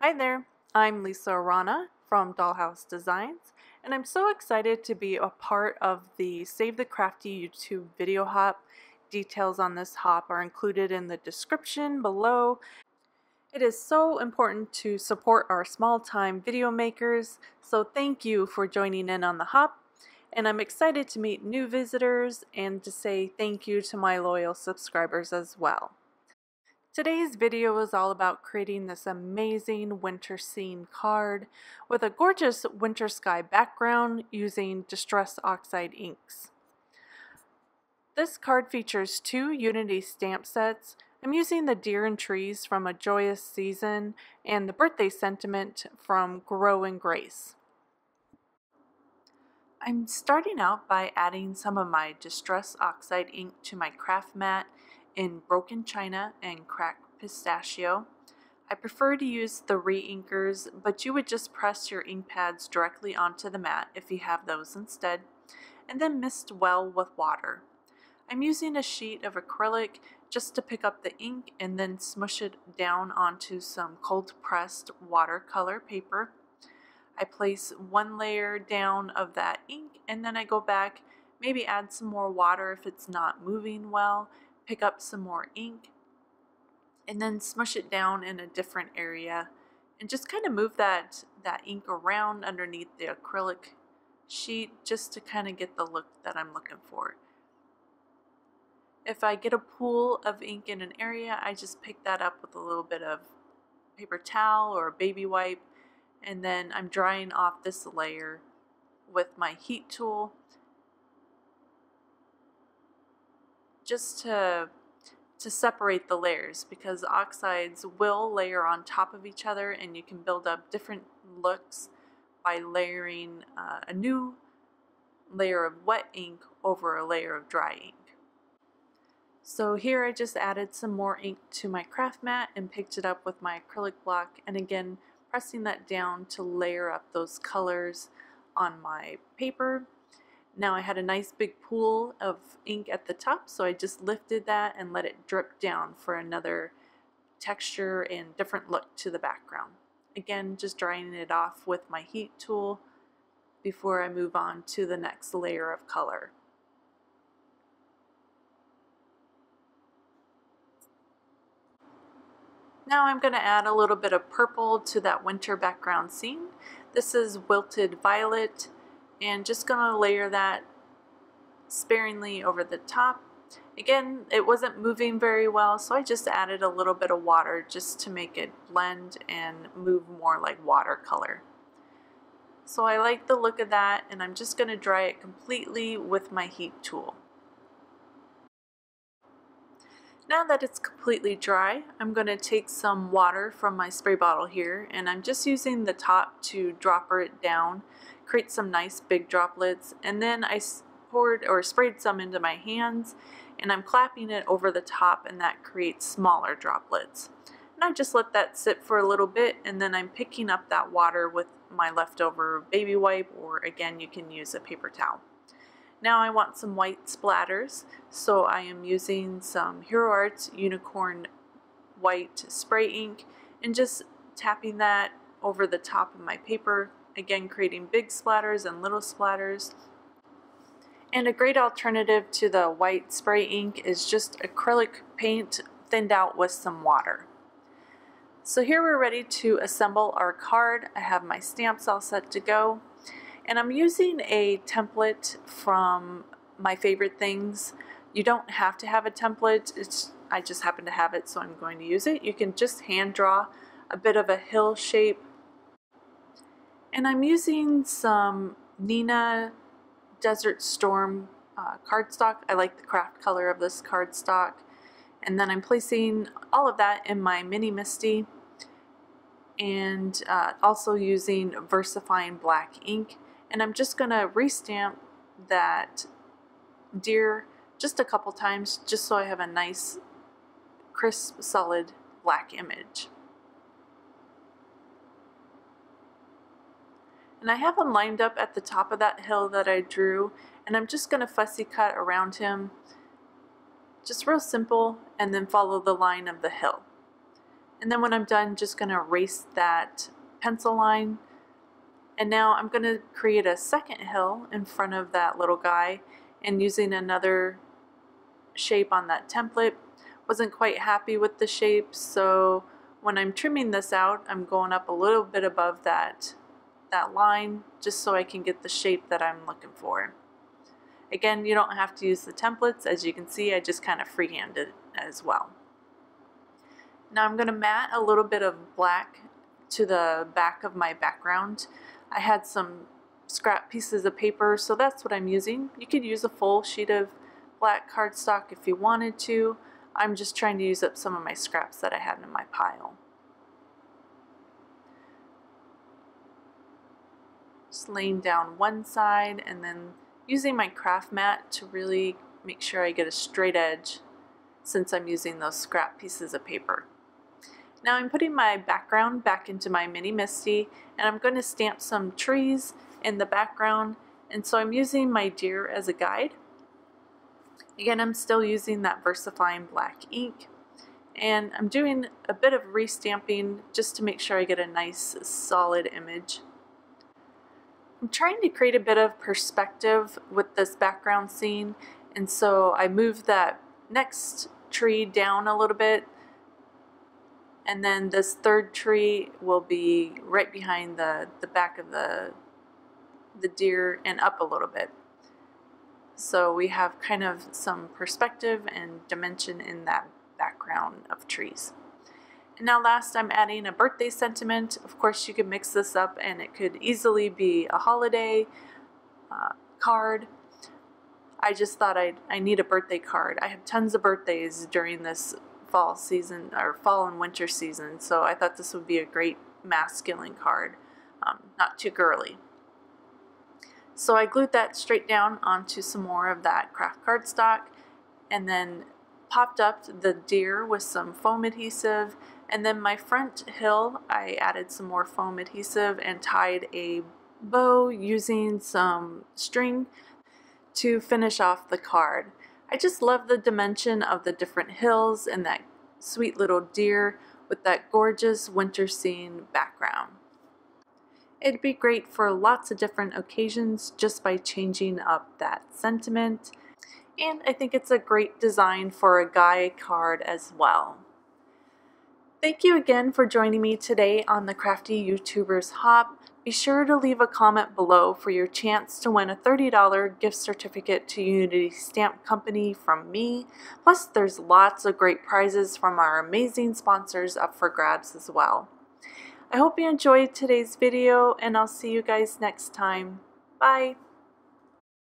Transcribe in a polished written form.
Hi there, I'm Lisa Arana from Dahlhouse Designs, and I'm so excited to be a part of the Save the Crafty YouTube video hop. Details on this hop are included in the description below. It is so important to support our small-time video makers, so thank you for joining in on the hop, and I'm excited to meet new visitors and to say thank you to my loyal subscribers as well. Today's video is all about creating this amazing winter scene card with a gorgeous winter sky background using Distress Oxide inks. This card features 2 Unity stamp sets. I'm using the Deer and Trees from A Joyous Season and the Birthday Sentiment from Grow and Grace. I'm starting out by adding some of my Distress Oxide ink to my craft mat in Broken China and Cracked Pistachio. I prefer to use the Reinkers, but you would just press your ink pads directly onto the mat if you have those instead, and then mist well with water. I'm using a sheet of acrylic just to pick up the ink and then smush it down onto some cold pressed watercolor paper. I place 1 layer down of that ink and then I go back, maybe add some more water if it's not moving well, pick up some more ink, and then smush it down in a different area and just kind of move that ink around underneath the acrylic sheet just to kind of get the look that I'm looking for. If I get a pool of ink in an area, I just pick that up with a little bit of paper towel or a baby wipe, and then I'm drying off this layer with my heat tool just to separate the layers, because oxides will layer on top of each other and you can build up different looks by layering a new layer of wet ink over a layer of dry ink. So here I just added some more ink to my craft mat and picked it up with my acrylic block, and again pressing that down to layer up those colors on my paper. Now I had a nice big pool of ink at the top, so I just lifted that and let it drip down for another texture and different look to the background. Again, just drying it off with my heat tool before I move on to the next layer of color. Now I'm going to add a little bit of purple to that winter background scene. This is Wilted Violet, and just going to layer that sparingly over the top. Again, it wasn't moving very well, so I just added a little bit of water just to make it blend and move more like watercolor. So I like the look of that, and I'm just going to dry it completely with my heat tool. Now that it's completely dry, I'm going to take some water from my spray bottle here, and I'm just using the top to dropper it down, create some nice big droplets, and then I poured or sprayed some into my hands, and I'm clapping it over the top, and that creates smaller droplets. And I just let that sit for a little bit, and then I'm picking up that water with my leftover baby wipe, or again you can use a paper towel. Now I want some white splatters, so I am using some Hero Arts Unicorn white spray ink and just tapping that over the top of my paper, again creating big splatters and little splatters. And a great alternative to the white spray ink is just acrylic paint thinned out with some water. So here we're ready to assemble our card. I have my stamps all set to go. And I'm using a template from My Favorite Things. You don't have to have a template, I just happen to have it, so I'm going to use it. You can just hand draw a bit of a hill shape. And I'm using some Neenah Desert Storm cardstock. I like the craft color of this cardstock. And then I'm placing all of that in my mini MISTI, and also using VersaFine black ink. And I'm just going to restamp that deer just a couple times just so I have a nice crisp solid black image. And I have him lined up at the top of that hill that I drew, and I'm just going to fussy cut around him, just real simple, and then follow the line of the hill. And then when I'm done, just going to erase that pencil line. And now I'm going to create a second hill in front of that little guy, and using another shape on that template. Wasn't quite happy with the shape, so when I'm trimming this out, I'm going up a little bit above that line just so I can get the shape that I'm looking for. Again, you don't have to use the templates. As you can see, I just kind of freehanded it as well. Now I'm going to mat a little bit of black to the back of my background. I had some scrap pieces of paper, so that's what I'm using. You could use a full sheet of black cardstock if you wanted to. I'm just trying to use up some of my scraps that I had in my pile. Just laying down one side and then using my craft mat to really make sure I get a straight edge since I'm using those scrap pieces of paper. Now I'm putting my background back into my mini MISTI, and I'm going to stamp some trees in the background, and so I'm using my deer as a guide. Again, I'm still using that VersaFine black ink, and I'm doing a bit of restamping just to make sure I get a nice solid image. I'm trying to create a bit of perspective with this background scene, and so I moved that next tree down a little bit, and then this third tree will be right behind the back of the deer and up a little bit. So we have kind of some perspective and dimension in that background of trees. And now last, I'm adding a birthday sentiment. Of course, you could mix this up and it could easily be a holiday card. I just thought I need a birthday card. I have tons of birthdays during this fall season, or fall and winter season, so I thought this would be a great masculine card, not too girly. So I glued that straight down onto some more of that craft cardstock, and then popped up the deer with some foam adhesive, and then my front hill I added some more foam adhesive and tied a bow using some string to finish off the card. I just love the dimension of the different hills and that sweet little deer with that gorgeous winter scene background. It'd be great for lots of different occasions just by changing up that sentiment, and I think it's a great design for a guy card as well. Thank you again for joining me today on the Crafty YouTubers Hop. Be sure to leave a comment below for your chance to win a $30 gift certificate to Unity Stamp Company from me. Plus, there's lots of great prizes from our amazing sponsors up for grabs as well. I hope you enjoyed today's video, and I'll see you guys next time. Bye!